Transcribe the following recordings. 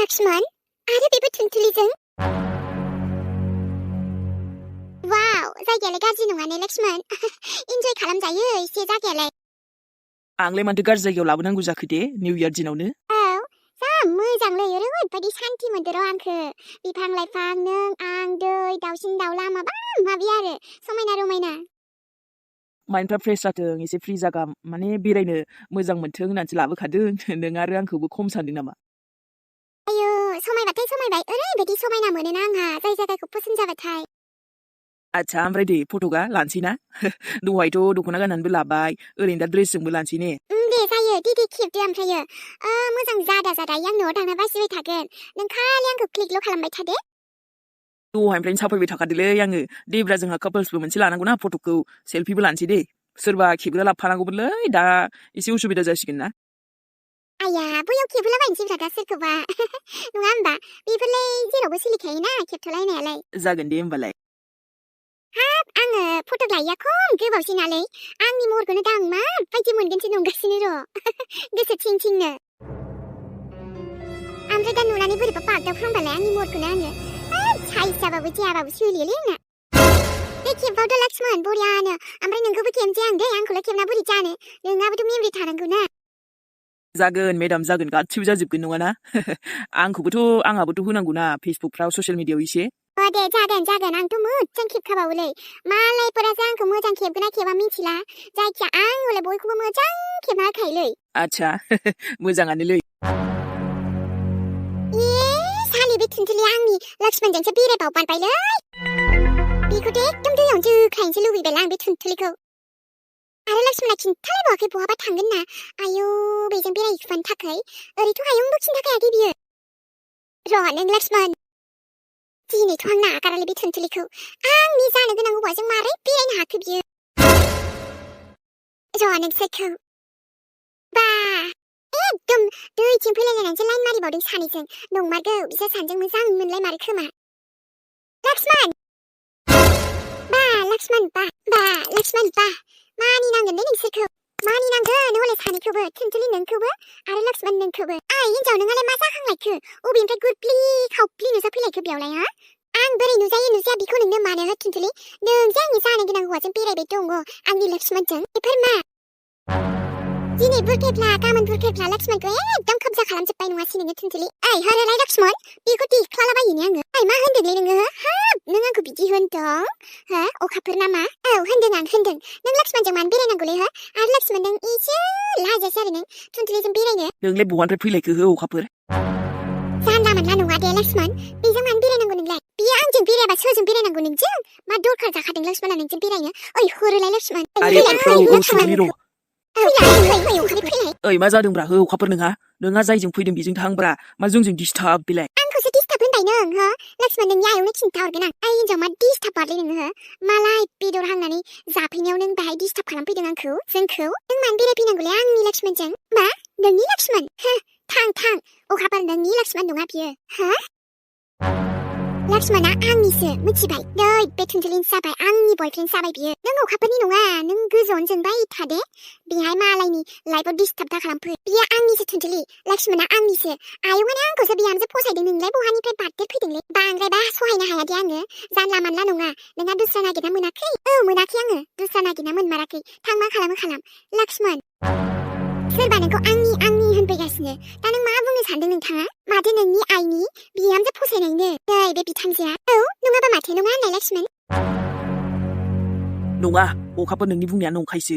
lakshman आरो बेबो थुनथुलिजों वाव जायगायालाय गाज्रि नङा ने lakshman इन्जय खालामजायो एसे जायगायालाय आंलाय माथो गाज्रि जायगायाव लाबोनांगौ जाखो दे निउ इयार दिनावनो औ जा मोजांलै ओरैबायदि सान्थि मोनदोर' आंखो बिफां लाइफां नों आं दै दाउसिन दाउला माबा माबि आरो समायना रमायना माइन्डफ्रा फ्रेश जाथों एसे फ्रि जागा माने बेरायनो मोजां मोनथों होननानैसो लाबोखादों नों आरो आंखौबो खम सानदों नामा आयो समायबाथाय समायबाय ओरैबायदि समायना मोनोना आंहा जाय जायगाखौ पसन्द जाबाथाय आच्छा ओमफ्राय दे फट'गा लानोसै ना दहायथ' दख'ना गाननानैबो लाबाय ओरैनो दा ड्रेसजोंबो लानोसै ने दे जायो दे खेबदो ओमफ्रायो मोजां जादा आं न'आव थांना बासिबाय थागोन नों खालि आंखौ क्लिकल' खालामबाय थादो दहायनिफ्रायनो साफायबाय थाखादोलै आङो देब्रा जोंहा कापल्सबो मोनसे लानांगौ ना फट'खौ सेल्फिबो लानोसै दे सोरबा खेबग्रा लाबोफानांगौमोनलै दा एसे उसुबिदा जासिगोन ना आया बैयाव खेबहोलाबायनोसै ब्रा दा सोरखौबा नङा होमबा बेफोरलाय जेरावबो सोलिखायोना खेबथ'लायनायालाय जागोन दे होमबालाय आङो फट' लायैया खम गोबावसैनालै आंनि महरखौनो दा आं माबायदि मोनगोनसो नंगासिनो र' गोसो थिं थिंनो ओमफ्राय दा नुनानै बोरैबा बागदावफ्रांबालाय आंनि महरखौनो आङो साइज जाबाबो जायाबाबो सोलियोलै आंना दे खेबबावदो lakshman बरियानो ओमफ्राय नोंखौबो खेबनोसै आं दे आंखौल' खेबना बोरै जानो नोंहाबोथ' मेमरि थानांगौ ना जागोन मेडाम जागोन गासिबो जाजोबगोन नङाना आंहाबोथ' होनांगौ ना फेसबुकफ्राव ससियेल मिडियायाव एसे दे जागोन आंथ' मोजां खेबखाबावोलै मालायफोरासो आंखौ मोजां खेबगोना खेबा मिथिला जायखिया आं हले बयखौबो मोजां खेबना होखायोलै आच्छा मोजाङानोलै सालि बे थुनथुलिया आंनि lakshmanजोंसो बेरायबावबारबायलै बेखौथ' एकदम दैयावनो जोख्लायनोसो लुबैबायला आं बे थुनथुलिखौ आरो lakshmana खिन्थालायबावाखै बहाबा थांगोन ना आयौ बेजों बेरायहैफानो थाखाय ओरैथ' हायुंबो खिन्थाखायाखै बियो र' नों lakshman दिनैथ' आं नागारालै बे थुनथुलिखौ आंनि जानो गोनां हौवाजों मारै बेरायनो हाखो बियो र' नोंसोरखौ बा एकदम दैथिं फैलायलायनानैसो लाइन मारिबावदों सानैजों नंमारगौ बिसोर सानैजों मोजां मोनलायमारो खोमा lakshman lakshman मानिनांगोन दे नोंसोरखौ मानिनांगोन हले सानैखौबो थुनथुलि नोंखौबो आरो lakshman नोंखौबो हिनजाव नोंहालाय मा जाखांलायखो अबेनिफ्राय गुदफ्लि खावफ्लि नुजा फैलायखो बेयावलाय हा आं बोरै नुजायो नुजाया बेखौ नोंनो मानो हो थुनथुलि नोंजों आंनि जानो गोनां हौवाजों बेरायबाय दङ आंनि lakshmanजों बेफोर मा दिनै बुरखेफ्ला गाबोन बुरखेफ्ला lakshmanखौ एकदम कब्जा खालामजोब्बाय नङासै नोङो थुनथुलि होलाय lakshman बेखौ देख्लालाबायो ने आङो मा होनदोंलै नोङो हाब नों आंखौ बिदि होनदों हो अखाफोर नामा होनदों आं होनदों नों lakshmanजों मानो बेरायनांगौलै हो आरो lakshmanजों एसे लाजायासै आरो नों थुनथुलिजों बेरायनो नोंलाय बहानिफ्राय फैलायखो हो अखाफोर जानला मोनला नङा दे lakshman बेजों मानो बेरायनांगौ नोंलाय बियो आंजों बेरायबा सोरजों बेरायनांगौ नोंजों मा दरखार जाखादों lakshmana नोंजों बेरायनो होरोलाय lakshman ओइ मा जादोंब्रा हो अखाफोर नोंहा जायजों फैदों बेजों थांब्रा मा जोंजों डिस्टार्ब बेलाय आंखौसो डिस्टार्ब होनबाय नों हो lakshman नोंनि आयौनो खिन्था हरगोन आं हिनजाव मा डिस्टार्ब बारलै नोङो हो मालाय बेदर हांनानै जाफैनायाव नों बाहाय डिस्टार्ब खालामफैदों आंखौ जोंखौ नों मानो बेरायफैनांगौलै आंनि lakshmanजों मा नोंनि lakshman थां अखाफोर नोंनि lakshman नङा बियो हो lakshmana आंनिसो मिथिबाय नै बे थुनथुलिनि जाबाय आंनि बयफ्रेन्ड जाबाय बियो नों अखाफोरनि नङा नों गोजौआवनो जोंबाय थादे बेहाय मालायनि लाइफआव डिस्टार्ब दा खालामफै बियो आंनिसो थुनथुलि lakshmana आंनिसो आयौआनो आंखौसो बिहामजो फसायदों नोंलाय बहानिफ्राय बारदेर फैदोंलै बांद्रायबा सहायनो हाया दे आङो जानला मानला नङा नोंहा दस्रा नागिरना मोनाखै मोनाखै आङो दस्रा नागिरना मोनमाराखै थां मा खालाम lakshman सोरबा नोंखौ आंनि होनफैगासिनो दा नों मा बुंनो सानदों नोंथाङा माथो नोंनि आइनि बिहामजो फसायनायनो नै बे बिथांजोआ नङाबा माथो नङा होनलाय lakshman नङा अखाफोर नोंनि बुंनाया नंखायसो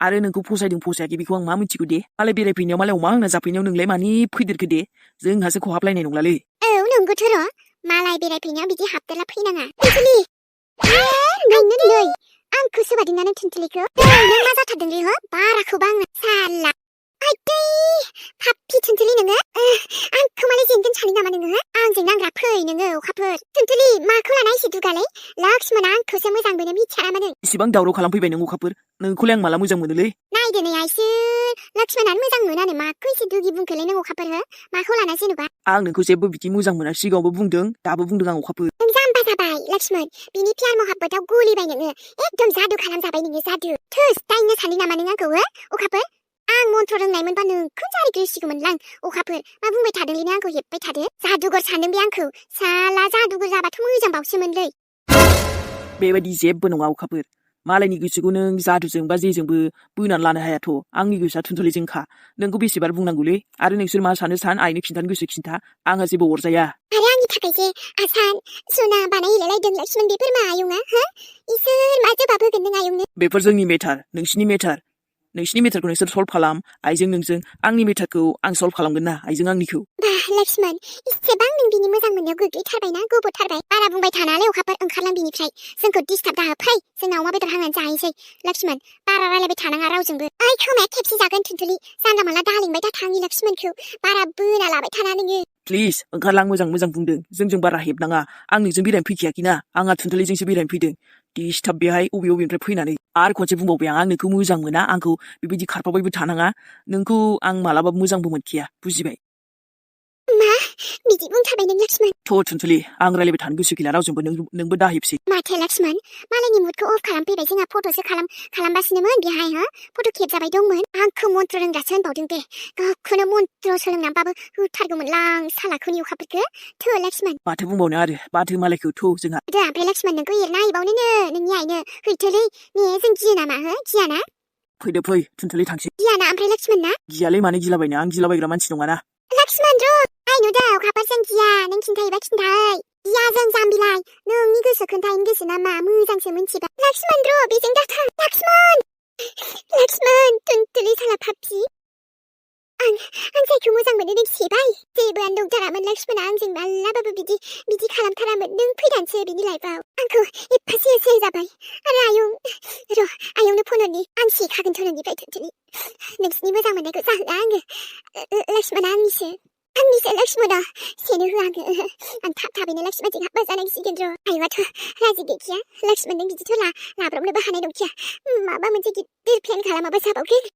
आरो नोंखौ फसायदों फसायाखै बेखौ आं मा मिथिगौ दे मालाय बेरायफैनायाव मालाय अमा आंना जाफैनायाव नोंलाय मानि फैदेरखो दे जोंहासो खहाबलायनाय नंलालै नंगौथ' र' मालाय बेरायफैनायाव बिदि हाबदेरला फैनाङा थुनथुलि नायनो नै आंखौसो बादिना नों थुनथुलिखौ नों मा जाथारदोंलै हो बाराखौबा आंनो साला आइदै फाफि थुनथुलि नोङो आंखौ मालाय जेनगोन सानो नामा नोङो आंजों नांग्रा फै नोङो अखाफोर थुनथुलि माखौ लाना एसे दुगालै lakshmana आंखौसो मोजां मोनो मिथिया नामा नों इसेबां दावराव खालामफैबाय नों अखाफोर नोंखौलाय आं माला मोजां मोनोलै नायदो नै आइसो lakshmanaनो मोजां मोनानो माखौ एसे दुगि बुंखोलै नों अखाफोर हो माखौ लाना जेनेबा आं नोंखौ जेबो बिदि मोजां मोना सिगाङावबो बुंदों दाबो बुंदों आं अखाफोर नों जाम्बा जाबाय lakshman बिनि प्यार महाब्बताव गलिबाय नोङो एकदम जादु खालामजाबाय नोङो जादु थोस दायनो सानो नामा नों आंखौ हो अखाफोर आं मन्त्र रोंनायमोनबा नोंखौ जारिग्रोसिगौमोनलां अखाफोर मा बुंबाय थादोंलै नों आंखौ हेबबाय थादो जादुगर सानदों बे आंखौ साला जादुगर जाबाथ' मोजांबावसोमोनलै बेबायदि जेबो नङा अखाफोर मालायनि गोसोखौ नों जादुजों बा जेजोंबो बोनानै लानो हायाथ' आंनि गोसोआ थुनथुलिजोंखा नोंखौ बेसेबार बुंनांगौलै आरो नोंसोर मा सानो सान आइनो खिन्थानो गोसो खिन्था आंहा जेबो अरजाया आरो आंनि थाखाय जे आसान सना बानायहैलायलायदों लक्ष्मण बेफोर मा आयंआ हो इसोर मा जवाब होगोन नों आयंनो बेफोर जोंनि मेटार नोंसिनि मेटारखौ नोंसोर सल्भ खालाम आइजों नोंजों आंनि मेटारखौ आं सल्भ खालामगोन ना आइजों आंनिखौ बा लक्ष्मण इसेबां नों बिनि मोजां मोननायाव गोग्लैथारबायना गोबोथारबाय बारा बुंबाय थानालै अखाफोर ओंखारलां बिनिफ्राय जोंखौ डिस्टार्ब दाहोफै जोंना अमा बेदर हांनानै जाहैसै लक्ष्मण बारा रायलायबाय थानाङा रावजोंबो ओइ खोमाया खेबसे जागोन थुनथुलि जानला मानला दालिंबाय दा थांनि लक्ष्मणखौ बारा बोना लाबाय थाना नोङो प्लिज ओंखारलां मोजां बुंदों जोंजों बारा हेबनाङा आं नोंजों बेरायनो फैखायाखैना आंहा थुनथुलिजोंसो बेरायनो फैदों डिस्टार्ब बेहाय अबेनिफ्राय फैनानै आरो खनसे बुंबावबाय आं नोंखौ मोजां मोना आंखौ बेबायदि खारफाबायबो थानाङा नोंखौ आं मालाबाबो मोजांबो मोनखाया बुजिबाय मा बिदि बुंथारबाय नों लक्ष्मण थ' थुनथुलि आं रायलायबाय थानो गोसो गैला रावजोंबो नोंबो दाहेबसै माथो लक्ष्मण मालायनि मुडखौ अफ खालामफैबाय जोंहा फट'सो खालामगासिनोमोन बेहाय हो फट' खेबजाबाय दंमोन आंखौ मन्त्र रोंग्रासो होनबावदों दे गावखौनो मन्त्र सोलोंनानैबाबो होथारगौमोनलां सालाखौनि अखाफोरखौ थो लक्ष्मण माथो बुंबावनो आरो माथो मालायखौ थौ जोंहा दे ओमफ्राय लक्ष्मण नोंखौ एरना हैबावनोनो नोंनि आइनो हैथोलै ने जों गियो नामा हो गियाना फैदो फै थुनथुलि थांसै गियाना ओमफ्राय लक्ष्मण ना गियालै मानो गिलाबायनो आं गिलाबायग्रा मानसि नङाना लक्ष्मण र' आइ नुदों अखाफोर जों गिया नों खिन्थायोबा खिन्थाय गिया जों जाम्बिलाय नोंनि गोसो खोन्थायनो गोसो ना मा मोजांसो मिन्थिबाय लक्ष्मण र' बेजों दाथां लक्ष्मण थुनथुलि साला पापि आं जायखौ मोजां मोनो नों सेबाय जेबोआनो दंथारामोन लक्ष्मणा आंजों मालाबाबो बिदि खालामथारामोन नों फैदानसो बिनि लाइफआव आंखौ एफासे एसे जाबाय आरो आयंनो फन हरनि आं सिखागोन थननिफ्राय थुनथुलि नोंसिनि मोजां मोननायखौ जाहोआ आङो लक्ष्मणा आंनिसो लक्ष्मणा सेनो होआ आङो आं थाबैनो लक्ष्मणजों हाबा जानांसिगोन र' आयंआथ' राजि गैखाया लक्ष्मण नों बिदिथ' लाब्रबनोबो हानाय नंखाया माबा मोनसे गिदिर प्लेन खालामाबा जाबावगोन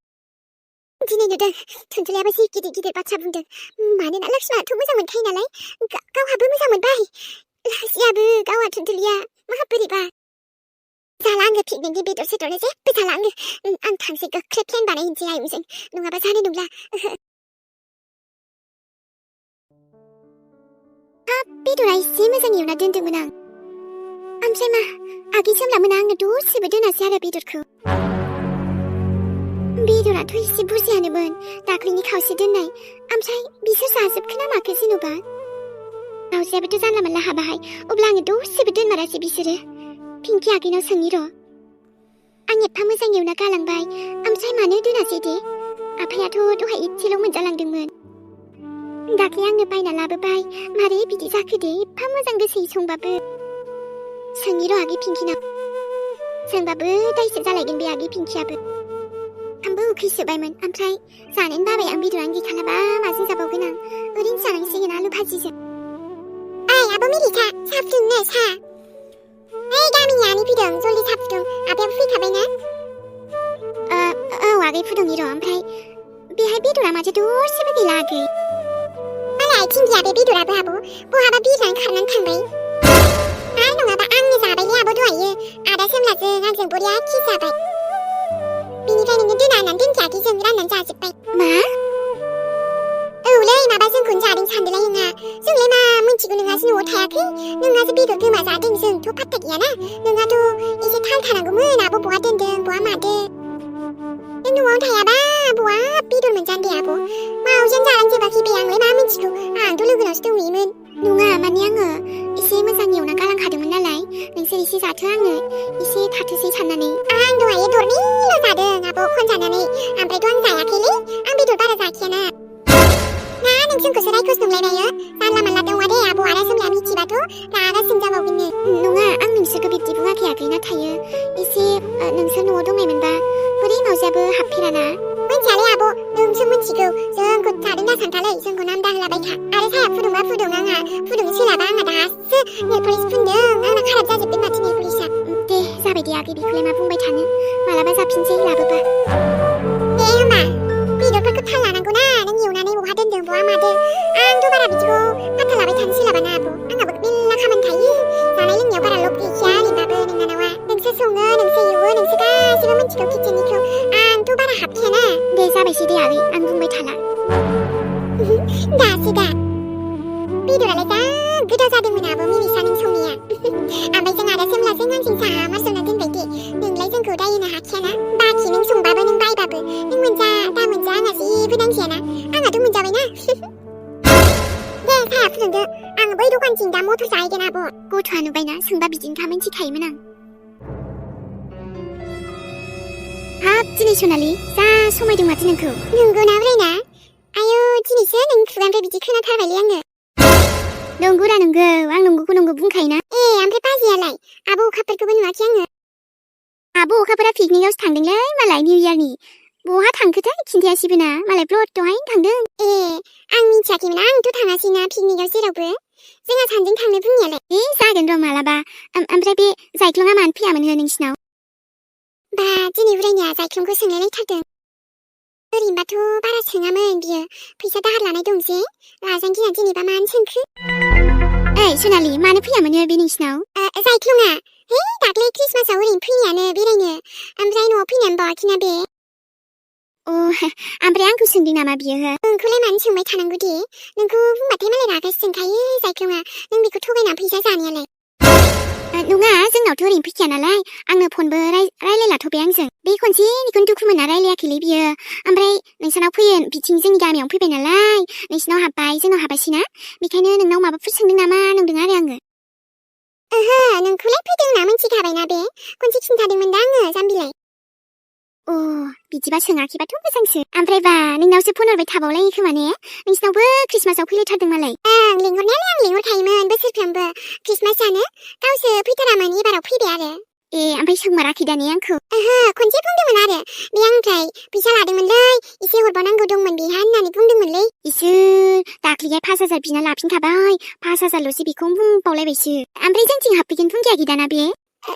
दिनै नुदों थुनथुलियाबो जि गिदिर बाथ्रा बुंदों मानोना लक्ष्मणाथ' मोजां मोनखायो नालाय गावहाबो मोजां मोनबाय लाजियाबो गावहा थुनथुलिया मा बोरैबा जाला आङो पिकनिकनि बेदर सेदरनो जेबो जाला आं थांसै गोख्रै प्लेन बानायहैनोसै आयंजों नङाबा जानाय नंला बेदरा एसे मोजां एवना दोनदोंमोन आं ओमफ्राय मा आगै सोमला मोना आंनो दसेबो दोनासै आरो बेदरखौ बेदराथ' एसे बुरजायानोमोन दाख्लैनि खावसे दोननाय ओमफ्राय बिसोर जाजोबखो ना माखो जेन'बा मावजियाबोथ' जानला मोनला हाबाहाय अब्ला आङो दसेबो दोनमारासै बिसोरो पिंकि आगैनाव सोंनि र' आं एफा मोजां एवना गालांबाय ओमफ्राय मानो दोनासै दे आफायाथ' दहाय एसेल' मोनजालांदोंमोन दाख्लै आंनो बायना लाबोबाय मारै बिदि जाखो दे एफा मोजां गोसोयै संबाबो सोंनि र' आगै पिंकिनाव सोंबाबो दायसो जालायगोन बे आगै पिंकियाबो आंबो उखैसोबायमोन ओमफ्राय जानोनो बाबाय आं बेदरानो गैखालाबा माजों जाबावगोन आं ओरैनो जानांसिगोन आलु भाजिजों ओइ आब' मिरिका साहा फुदुंनो साहा ओइ गामिनि आनै फैदों जल्दि साहा फुदुं आबायाबो फैखाबाय ना औ आगै फुदुंनि र' ओमफ्राय बेहाय बेदरा माथो दसेबो गैला आगै मालाय थिंगिया बे बेदराबो आब' बहाबा बिरनानै खारनानै थांबाय आरो नङाबा आंनो जाबायलै आब' दहायो आदा सोमलाजों आंजों बरिया खि जाबाय बिनिफ्राय नोङो दोना होननानै दोनखायाखै जों राननानै जाजोब्बाय मा औलै माबा जोंखौनो जादों सानदोंलाय नोंहा जोंलाय मा मिन्थिगौ नोंहासो न'आव थायाखै नोंहासो बेदर गोमा जादों जोंथ' पात्ता गैयाना नोंहाथ' एसे थाल थानांगौमोन आब' बहा दोनदों बहा मादों नों न'आवनो थायाबा बहा बेदर मोनजानो दे आब' मावजियानो जालांजोबाखै बे आंलाय मा मिन्थिगौ आंथ' लोगोनावसो दंहैयोमोन नङा माने आङो एसे मोजां एवना गालांखादोंमोन नालाय नोंसोर एसे जाथो आङो एसे थाथोसै साननानै आं दहायो दरनैल' जादों आब' खनजानानै ओमफ्रायथ' आं जायाखैलै आं बेदर बारा जाखायाना ना नों जोंखौसो रायखोस नंलायबायो जानला मानला दङ दे आब' आदा सोमलाया मिथिबाथ' रागा जोंजाबावगोननो नङा आं नोंसोरखौ बिब्दि बुङाखै आगै नाथायो एसे नोंसोर न'आव दंनायमोनबा बोरै मावजियाबो हाबफेराना मिन्थियालै आब' नोंसो मिन्थिगौ जोंखौ थादों दा सानथालै जोंखौ नाम दाहोलाबाय था आरो साया फुदुंबा फुदुं आंहा फुदुंनो सोलाबा आंहा दासो नेल पलिस फुनदों आंना खाराब जाजोबदों माथो नेल पलिसा दे जाबाय दे आगै बेखौलाय मा बुंबाय थानो मालाबा जाफिनसै लाबोबा दे होमबा बेदरफोरखौ थाल लानांगौ ना नों एवनानै बहा दोनदों बहा मादों आंथ' बारा बिदिखौ फात्ता लाबाय थानो सोलाबाना आब' आंहाबो मेल्ला खामानि थायो जानाय लोंनायाव बारा लब गैखाया ओरैबाबो नोंनानावा नोंसो सङो नोंसो एवो नोंसो गासिबो मिन्थिगौ किटचेननिखौ आंथ' बारा हाबखायाना दे जाबायसै दे आगै आं बुंबाय थाला दासो दा बेदरालाय जा गोथाव जादोंमोन आब' मिनिसा नों संनाया ओमफ्राय जों आरो सोमलाजों हांसो मारस'ना दोनबाय दे नोंलाय जोंखौ दायनो हाखायाना बाखि नों संबाबो नों बायबाबो नों मोनजा दा मोनजा आंहा जेबो नांखायाना आंहाथ' मोनजाबायना दे साहा फुदुंदो आङो बै दखानथिं दा मटर जाहैगोन आब' गथ'आ नुबायना सोंबा बिदिनोखा मिथिखायोमोन आं हाब दिनै सनालि जा समायदों माथो नोंखौ नंगौना ब्रायना आयौ दिनैसो नों खुगानिफ्राय बिदि खोनाथारबायलै आङो नंगौरा नंगौ आं नंगौखौ नंगौ बुंखायोना ओमफ्राय बाजैयालाय आब' अखाफोरखौबो नुवाखै आङो आब' अखाफोरा पिकनिकआवसो थांदोंलै मालाय निउ इयारनि बहा थांखोथाय खिन्थायासैबो ना मालाय ब्लडहाय थांदों आं मिथियाखैमोन आंथ' थाङासैना पिकनिकआव जेरावबो जोंहा सानैजों थांनो बुंनायालाय जागोन र' मालाबा ओमफ्राय बे जायख्लङा मानो फैयामोन हो नोंसिनाव बा दिनै उरायनाया जायख्लंखौ सोंलायलायथारदों ओरैनोबाथ' बारा सोङामोन बियो फैसा दाहार लानाय दं जे लाजानो गिना दिनैबा मानो सोंखो ओइ सनालि मानो फैयामोन बे नोंसिनाव जायख्लङा हे दाख्लै क्रिसमासाव ओरैनो फैनायानो बेरायनो ओमफ्राय न'आव फैनानै बावाखैना बे ओमफ्राय आंखौ सोंदों नामा बियो हो नोंखौलाय मानो सोंबाय थानांगौ दे नोंखौ बुंबाथाय मालाय रागासो जोंखायो जायख्लङा नों बेखौ थगायना फैसा जानायालाय नङा जोंनावथ' ओरैनो फैखाया नालाय आंनो फनबो रायलायलाथ'बाय आंजों बे खनसेनिखौनो दुखु मोनना रायलायाखैलै बियो ओमफ्राय नोंसानाव फैयो बिथिं जोंनि गामियावनो फैबाय नालाय नोंसिनाव हाबबाय जोंनाव हाबासैना बेखायनो नोंनाव माबाफोर सोंदों नामा नंदों आरो आङो ओहो नोंखौलाय फैदों होनना मिथिखाबायना बे खनसे खिन्थादोंमोन दा आङो जाम्बिलाय बिदिबा सोङाखैबाथ' मोजांसो ओमफ्रायबा नोंनावसो फन हरबाय थाबावलायो खोमा ने नोंसिनावबो क्रिसमासाव फैलायथारदों मालाय लिंहरनायालाय आं लिंहरखायोमोन बोसोरफ्रोमबो क्रिसमास जानो गावसो फैथारामोन एबाराव फैबाय आरो ओमफ्राय सोंमाराखै दा ने आंखौ ओहो खनसे बुंदोंमोन आरो बे आंनिफ्राय फैसा लादोंमोनलै एसे हरबावनांगौ दंमोन बेहा होननानै बुंदोंमोनलै इसोर दाख्लैहाय 5,000 बिना लाफिनखाबाय 5,000ल'सो बेखौ बुंबावलायबायसो ओमफ्राय जोंथिं हाबफैगोन बुंखायाखै दाना बे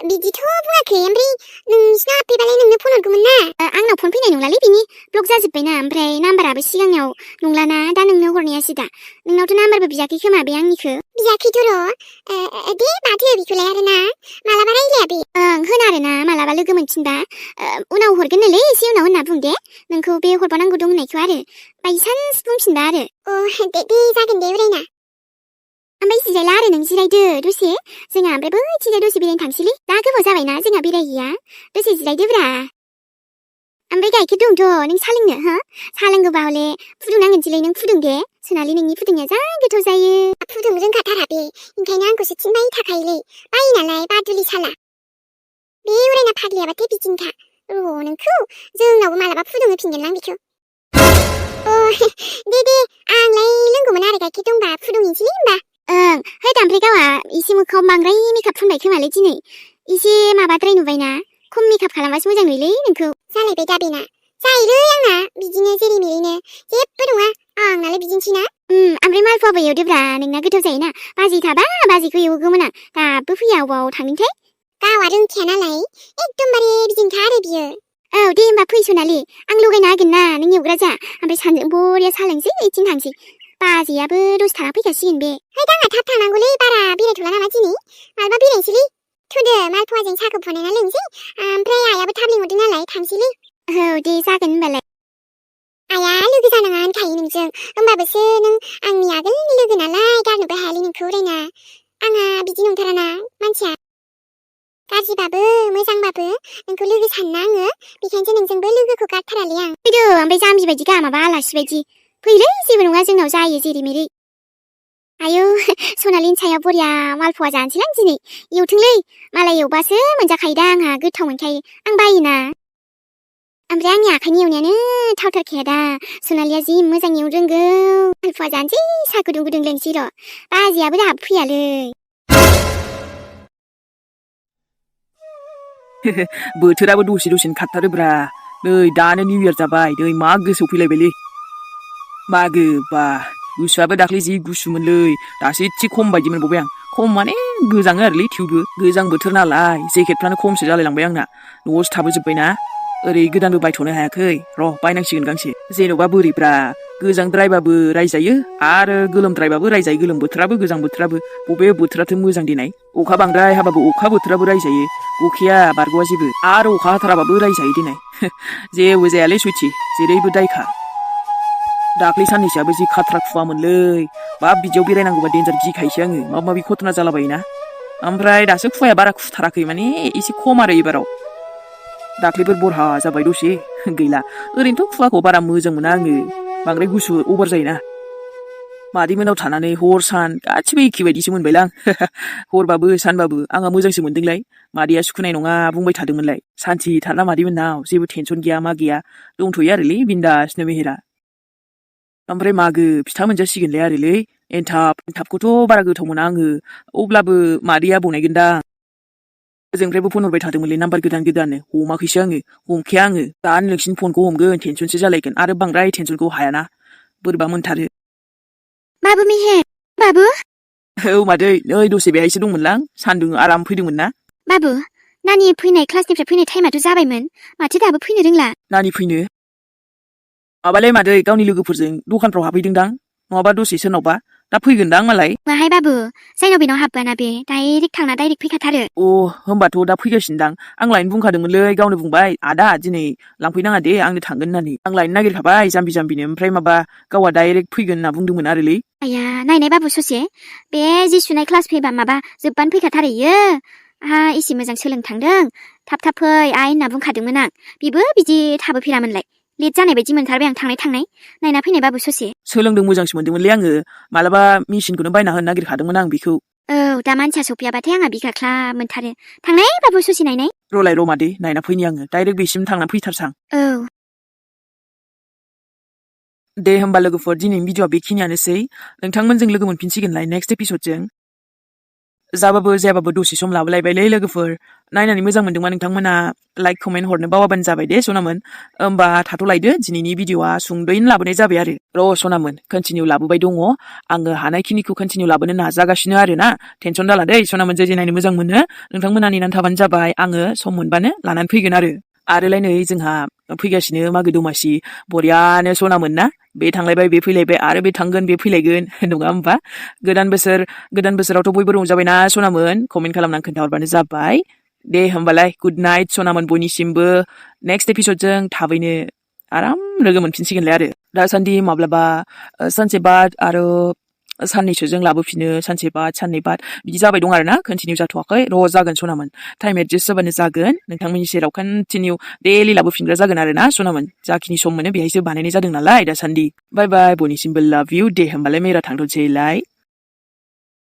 बिदिथ' बुङाखै ओमफ्राय नोंसिना हाबफैबालाय नोंनो फन हरगौमोन ना आंनाव फन फैनाय नंलालै बिनि ब्लक जाजोब्बायना ओमफ्राय नाम्बाराबो सिगांनियाव नंलाना दा नोंनो हरनायासो दा नोंनावथ' नाम्बारबो बियाखै खोमा बे आंनिखौ बियाखैथ' र' दे माथो बेखौलाय आरो ना मालाबा रायलाया बे होन आरो ना मालाबा लोगो मोनफिनबा उनाव हरगोननोलै एसे उनाव होनना बुं दे नोंखौ बे हरबावनांगौ दं होननायखौ आरो बायसान्स बुंफिनबा आरो दे जागोन दे उरायना ओमफ्राय जिरायला आरो नों जिरायदो दसे जोंहा ओमफ्राय बैथिंजाय दसे बेरायनो थांसैलै दा गोबाव जाबायना जोंहा बेरायहैया दसे जिरायदोब्रा ओमफ्राय गाइखेर दंथ' नों साहा लोंनो हो साहा लोंगौबा हले फुदुंनांगोनसैलै नों फुदुं दे सनालि नोंनि फुदुंनाया जा गोथाव जायो फुदुंनो रोंखाथारा बे ओंखायनो आंखौसो थिनबाय थाखायोलै बायो नालाय बादुलि साला बे उरायना फाग्लियाबाथाय बिदिनोखा र' नोंखौ जोंनावबो मालाबा फुदुंहोफिनगोन आं बेखौ दे आंलाय लोंगौमोन आरो गाइखेर दंबा फुदुंहैनोसैलै होमबा है ओमफ्राय गावहा एसे मोखाङाव बांद्राय मेकआप फुनबाय खोमालै दिनै एसे माबाद्राय नुबायना खम मेकआप खालामबासो मोजां नुयोलै नोंखौ जालायबाय दा बेना जायोलै आंना बिदिनो जेरै मेरैनो जेबो नङा आंनालाय बिदिनोसैना ओमफ्राय मालपवाबो एवदोब्रा नोंना गोथाव जायोना बाजै थाबा बाजैखौ एवगौमोन आं दाबो फैया अबाव थांदोंथाय गावहा रोंखाया नालाय एकदमबारे बिदिनोखा आरो बियो दे होमबा फै सनालि आं लगायना होगोन ना नों एवग्रा जा ओमफ्राय सानजों बरिया साहा लोंसै इथिं थांसै बाजैयाबो दसे थाना फैखासिगोन बे है आंहा थाब थांनांगौलै बारा बेरायथ'ला नामा दिनै मालाबा बेरायनोसैलै थुदो मालपवाजों साहाखौ फुदुंना लोंसै ओमफ्राय आइयाबो थाब लिंहरदों नालाय थांसैलै दे जागोन होमबालाय आइया लोगो जानाङा होनखायो नोंजों होमबाबोसो नों आंनि आगोलनि लोगो नालाय गारनोबो हायालै नोंखौ उरायना आंहा बिदि नंथाराना मानसिया गाज्रिबाबो मोजांबाबो नोंखौ लोगो सानना आङो बेखायनोसो नोंजोंबो लोगोखौ गारथारालै आं फैदो ओमफ्राय जाम्बि बायदि गामाबा आलासि बायदि फैलै जेबो नङा जोंनाव जायो जेरै मेरै आयौ सनालिनि सायाव बरिया मालपवा जानोसैलां दिनै एवथोंलै मालाय एवबासो मोनजाखायोदा आंहा गोथाव मोनखायो आं बायोना ओमफ्राय आंनि आखाइनि एवनायानो थावथारखाया दा सनालिया जि मोजां एवनो रोंगौ मालपवा जानोसै साहा गुदुं गुदुं लोंसै र' बाजैयाबो दाबो फैयालै बोथोराबो दसेनो खारथारोब्रा नै दानो निउ इयार जाबाय नै मागो सौफैलायबायलै मागो बा गुसुआबो दाख्लै जि गुसुमोनलै दासो एसे खम बायदि मोनबावबाय आं खम माने गोजाङो आरोलै थेवबो गोजां बोथोर नालाय जेकेटफ्रानो खमसो जालायलांबाय आंना न'आवसो थाबोजोब्बायना ओरै गोदानबो बायथ'नो हायाखै र' बायनांसिगोन गांसे जेन'बा बोरैब्रा गोजांद्रायबाबो रायजायो आरो गोलोमद्रायबाबो रायजायो गोलोम बोथोराबो गोजां बोथोराबो बबे बोथोराथो मोजां देनाय अखा बांद्राय हाबाबो अखा बोथोराबो रायजायो अखाया बारग'आ जेबो आरो अखा हाथाराबाबो रायजायो देनाय जेबो जायालै सयथि जेरैबो दायखा दाख्लै साननैसोआबो जि खाथ्रा खुवामोनलै बाब बिदियाव बेरायनांगौबा देन्जार गिखायोसो आङो माबा माबि घटना जालाबायोना ओमफ्राय दासो खुवाया बारा खुथाराखै माने एसे खम आरो एबाराव दाख्लैफोर बरहा जाबाय दसे गैला ओरैनोथ' खुवाखौ बारा मोजां मोना आङो बांद्राय गुसु अभार जायोना मादैमोनाव थानानै हर सान गासिबो एखे बायदिसो मोनबायलां हरबाबो सानबाबो आंहा मोजांसो मोनदोंलाय मादैया सुखुनाय नङा बुंबाय थादोंमोनलाय सान्थि थारना मादैमोननाव जेबो टेनसन गैया मा गैया दंथ'यो आरोलै बिन्दासनो मेहेरा ओमफ्राय मागो फिथा मोनजासिगोनलाय आरोलै एन्थाबखौथ' बारा गोथाव मोना आङो अब्लाबो मादैया बनायगोनदां ओजोंनिफ्रायबो फन हरबाय थादोंमोनलै नाम्बार गोदाननो हमाखैसो आङो हमखाया आङो दा नोंसिनि फनखौ हमगोन टेनसनसो जालायगोन आरो बांद्राय टेनसनखौ हायाना बोरैबा मोनथारो बाबु मेहेर बाबु औ मादै नै दसे बेहायसो दंमोनलां सान्दुं आराम फैदोंमोन ना बाबु नानि फैनाय क्लासनिफ्राय फैनाय टाइमाथ' जाबायमोन माथो दाबो फैनो रोंला नानि फैनो माबालाय मादै गावनि लोगोफोरजों दखानफ्राव हाबहैदोंदां नङाबा दसे सोरनावबा दा फैगोनदां मालाय माहाय बाबु जायनाव बेनाव हाबबाना बे डाइरेक्ट थांना डाइरेक्ट फैखाथारो होमबाथ' दा फैगासिनोदां आं लायनो बुंखादोंमोनलै गावनो बुंबाय आदा दिनै लांफैनाङा दे आंनो थांगोन होननानै आं लायनो नागिरखाबाय जाम्बिनो ओमफ्राय माबा गावहा डाइरेक्ट फैगोन होनना बुंदोंमोन आरोलै आया नायनाय बाबु ससे बे जि सुनाय क्लास फैबा माबा जोब्बानो फैखाथारो इयो आहा एसे मोजां सोलोंनो थांदों थाब फै आइ होनना बुंखादोंमोन आं बेबो बिदि थाबोफेरामोनलाय लेट जानाय बायदि मोनथारबाय आं थांनाय नायना फैनाय बाबु ससे सोलोंदों मोजांसो मोनदोंमोनलै आङो मालाबा मेसिनखौनो बायना होनो नागिरखादोंमोन आं बेखौ औ दा मानसिया सफैयाबाथाय आंहा बिगाख्ला मोनथारो थांनाय बाबु ससे नायनाय रलाय र' मादै नायना फैनि आङो डाइरेक्ट बेसिम थांना फैथारसां औ दे होमबा लोगोफोर दिनैनि भिडिअआ बेखिनियानोसै नोंथांमोनजों लोगो मोनफिनसिगोनलाय नेक्स्ट एपिसडजों जाबाबो जायाबाबो दसे सम लाबोलायबायलै लोगोफोर नायनानै मोजां मोनदोंबा नोंथांमोना लाइक कमेन्ट हरनो बावाबानो जाबाय दे सनामोन होमबा थाथ'लायदो दिनैनि भिडिअआ सुंद'यैनो लाबोनाय जाबाय आरो र' सनामोन कन्टिनिउ लाबोबाय दङ आङो हानायखिनिखौ कन्टिनिउ लाबोनो नाजागासिनो आरो ना टेनसन दाला दै सनामोन जे नायनो मोजां मोनो नोंथांमोना नेनानै थाबानो जाबाय आङो सम मोनबानो लानानै फैगोन आरोलाय नै जोंहा फैगासिनो मागो दमासि बरियानो सनामोन ना बे थांलायबाय बे फैलायबाय आरो बे थांगोन बे फैलायगोन नङा होमबा गोदान बोसोरावथ' बयबो रंजाबायना सनामोन कमेन्ट खालामनानै खोन्थाहरबानो जाबाय दे होमबालाय गुड नाइट सनामोन बयनिसिमबो नेक्स्ट एपिसडजों थाबैनो आराम लोगो मोनफिनसिगोनलाय आरो दासान्दि माब्लाबा सानसे बाद आरो साननैसोजों लाबोफिनो सानसे बाद साननै बाद बिदि जाबाय दं आरो ना कन्टिनिउ जाथ'वाखै र' जागोन सनामोन टाइम एडजास्ट जाबानो जागोन नोंथांमोननि सेराव कन्टिनिउ डेलि लाबोफिनग्रा जागोन आरो ना सनामोन जाखिनि सम मोनो बेहायसो बानायनाय जादों नालाय दासान्दि बाय बाय बयनिसिमबो लाभ इउ दे होमबालाय मेरा थांथ'नोसैलाय